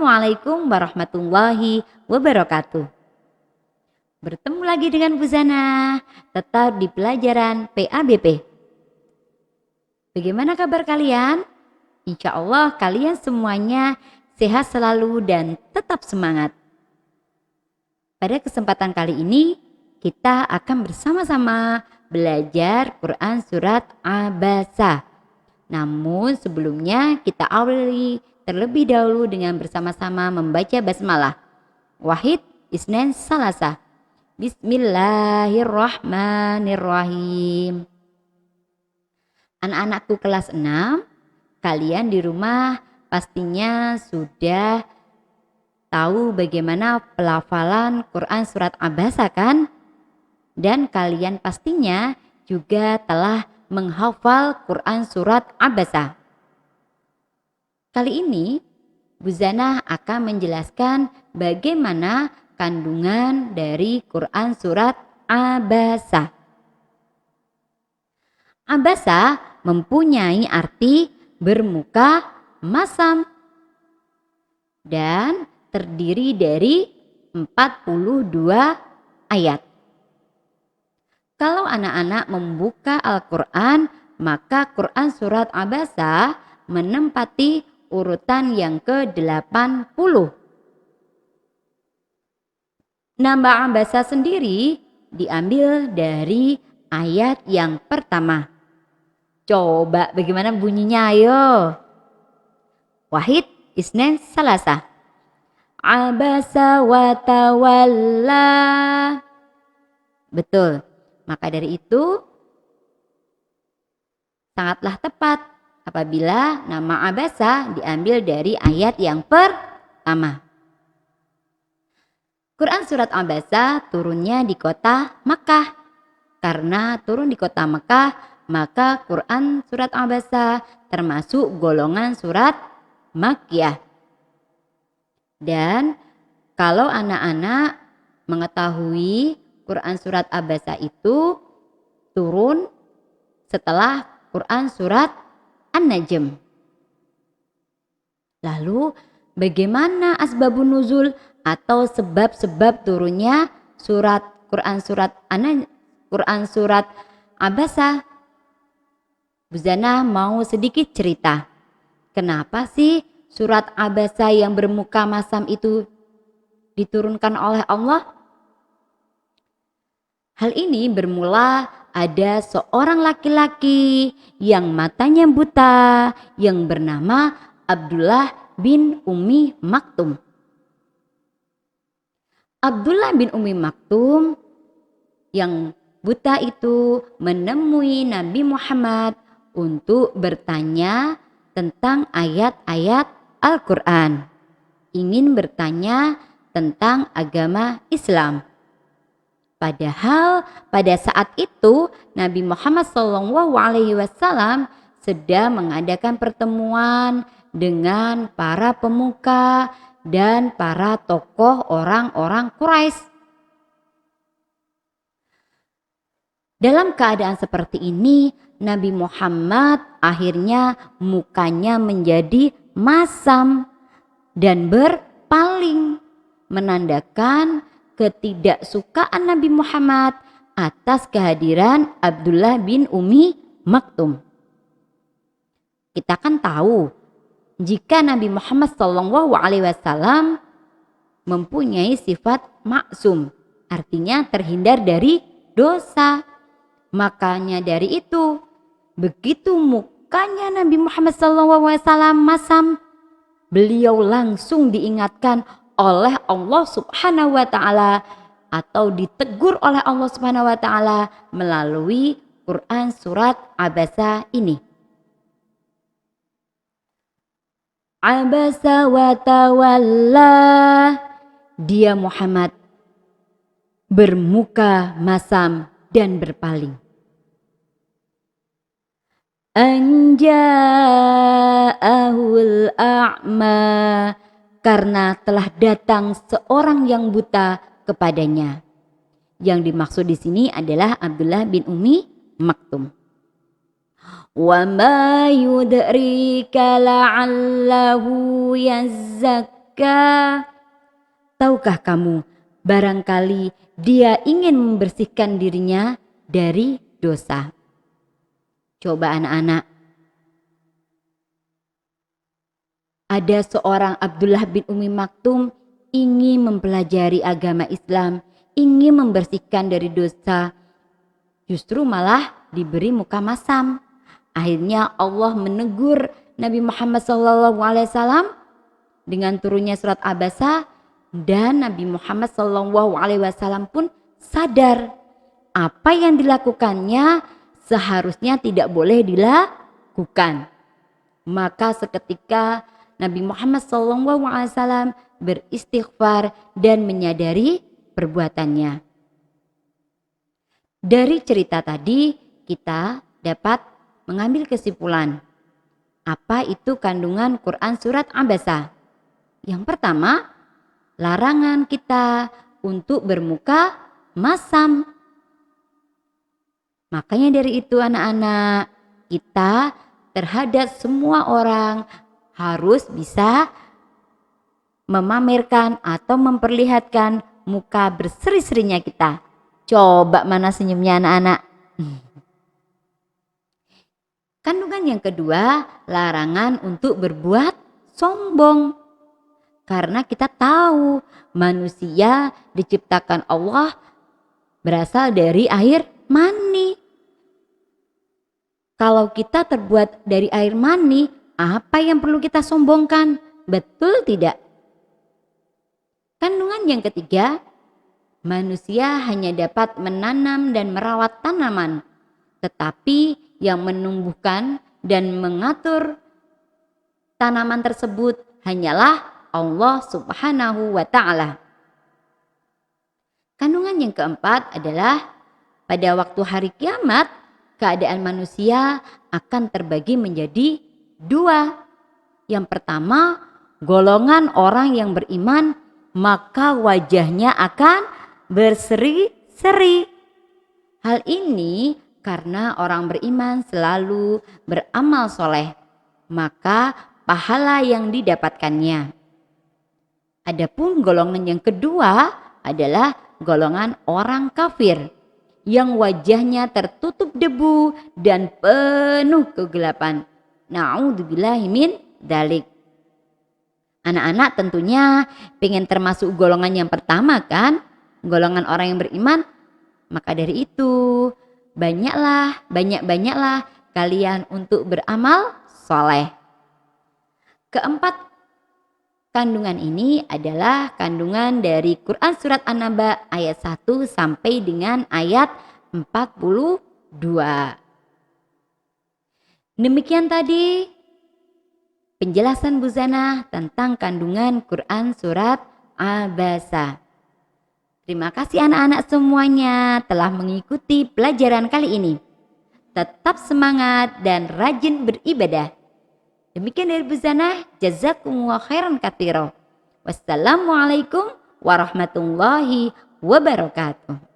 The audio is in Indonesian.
Assalamualaikum warahmatullahi wabarakatuh. Bertemu lagi dengan Bu Zana, tetap di pelajaran PABP. Bagaimana kabar kalian? Insya Allah kalian semuanya sehat selalu dan tetap semangat. Pada kesempatan kali ini kita akan bersama-sama belajar Quran Surat Abasa. Namun sebelumnya kita awali terlebih dahulu dengan bersama-sama membaca basmalah. Wahid, Isnin, Salasa. Bismillahirrahmanirrahim. Anak-anakku kelas 6, kalian di rumah pastinya sudah tahu bagaimana pelafalan Quran Surat Abasa kan? Dan kalian pastinya juga telah menghafal Quran Surat Abasa. Kali ini Bu Zana akan menjelaskan bagaimana kandungan dari Quran Surat Abasa. Abasa mempunyai arti bermuka masam dan terdiri dari 42 ayat. Kalau anak-anak membuka Al-Quran, maka Quran Surat Abasa menempati urutan yang ke-80. Nama Abasa sendiri diambil dari ayat yang pertama. Coba bagaimana bunyinya ayo. Wahid, Isnin, Salasa. Abasa wa tawalla. Betul. Maka dari itu sangatlah tepat apabila nama Abasa diambil dari ayat yang pertama. Quran Surat Abasa turunnya di kota Makkah. Karena turun di kota Makkah, maka Quran Surat Abasa termasuk golongan surat Makkiyah. Dan kalau anak-anak mengetahui Quran Surat Abasa itu turun setelah Quran Surat An-Najm. Lalu bagaimana asbabun nuzul atau sebab-sebab turunnya Quran Surat Abasa? Bu Zana mau sedikit cerita. Kenapa sih surat Abasa yang bermuka masam itu diturunkan oleh Allah? Hal ini bermula ada seorang laki-laki yang matanya buta yang bernama Abdullah bin Ummi Maktum. Abdullah bin Ummi Maktum yang buta itu menemui Nabi Muhammad untuk bertanya tentang ayat-ayat Al-Quran. Ingin bertanya tentang agama Islam. Padahal pada saat itu Nabi Muhammad SAW sedang mengadakan pertemuan dengan para pemuka dan para tokoh orang-orang Quraisy. Dalam keadaan seperti ini, Nabi Muhammad akhirnya mukanya menjadi masam dan berpaling, menandakan ketidaksukaan Nabi Muhammad atas kehadiran Abdullah bin Ummi Maktum. Kita kan tahu jika Nabi Muhammad SAW mempunyai sifat maksum, artinya terhindar dari dosa. Makanya dari itu, begitu mukanya Nabi Muhammad SAW masam, beliau langsung diingatkan oleh Allah Subhanahu wa Ta'ala atau ditegur oleh Allah Subhanahu wa Ta'ala melalui Quran Surat Abasa ini. Abasa wa tawalla, dia Muhammad bermuka masam dan berpaling. Anja'ahul a'ma, karena telah datang seorang yang buta kepadanya. Yang dimaksud di sini adalah Abdullah bin Ummi Maktum. Wa ma yudrika la'allahu yazakka zalika. Tahukah kamu, barangkali dia ingin membersihkan dirinya dari dosa. Coba anak-anak, ada seorang Abdullah bin Umi Maktum ingin mempelajari agama Islam, ingin membersihkan dari dosa, justru malah diberi muka masam. Akhirnya Allah menegur Nabi Muhammad SAW dengan turunnya surat Abasa, dan Nabi Muhammad SAW pun sadar apa yang dilakukannya seharusnya tidak boleh dilakukan. Maka seketika Nabi Muhammad SAW beristighfar dan menyadari perbuatannya. Dari cerita tadi kita dapat mengambil kesimpulan apa itu kandungan Quran surat Abasa. Yang pertama, larangan kita untuk bermuka masam. Makanya dari itu anak-anak, kita terhadap semua orang harus bisa memamerkan atau memperlihatkan muka berseri-serinya kita. Coba mana senyumnya anak-anak. Kandungan yang kedua, larangan untuk berbuat sombong. Karena kita tahu manusia diciptakan Allah berasal dari air mani. Kalau kita terbuat dari air mani, apa yang perlu kita sombongkan? Betul tidak? Kandungan yang ketiga, manusia hanya dapat menanam dan merawat tanaman, tetapi yang menumbuhkan dan mengatur tanaman tersebut hanyalah Allah Subhanahu wa Ta'ala. Kandungan yang keempat adalah pada waktu hari kiamat, keadaan manusia akan terbagi menjadi dua. Yang pertama, golongan orang yang beriman, maka wajahnya akan berseri-seri. Hal ini karena orang beriman selalu beramal soleh, maka pahala yang didapatkannya. Adapun golongan yang kedua adalah golongan orang kafir yang wajahnya tertutup debu dan penuh kegelapan. Na'udzubillahi min dzalik. Anak-anak tentunya pengen termasuk golongan yang pertama kan? Golongan orang yang beriman. Maka dari itu banyak-banyaklah kalian untuk beramal soleh. Keempat kandungan ini adalah kandungan dari Quran surat An-Naba ayat 1 sampai dengan ayat 42. Demikian tadi penjelasan Bu Zana tentang kandungan Quran surat Abasa. Terima kasih anak-anak semuanya telah mengikuti pelajaran kali ini. Tetap semangat dan rajin beribadah. Demikian dari Bu Zana, jazakumullah khairan katsira. Wassalamualaikum warahmatullahi wabarakatuh.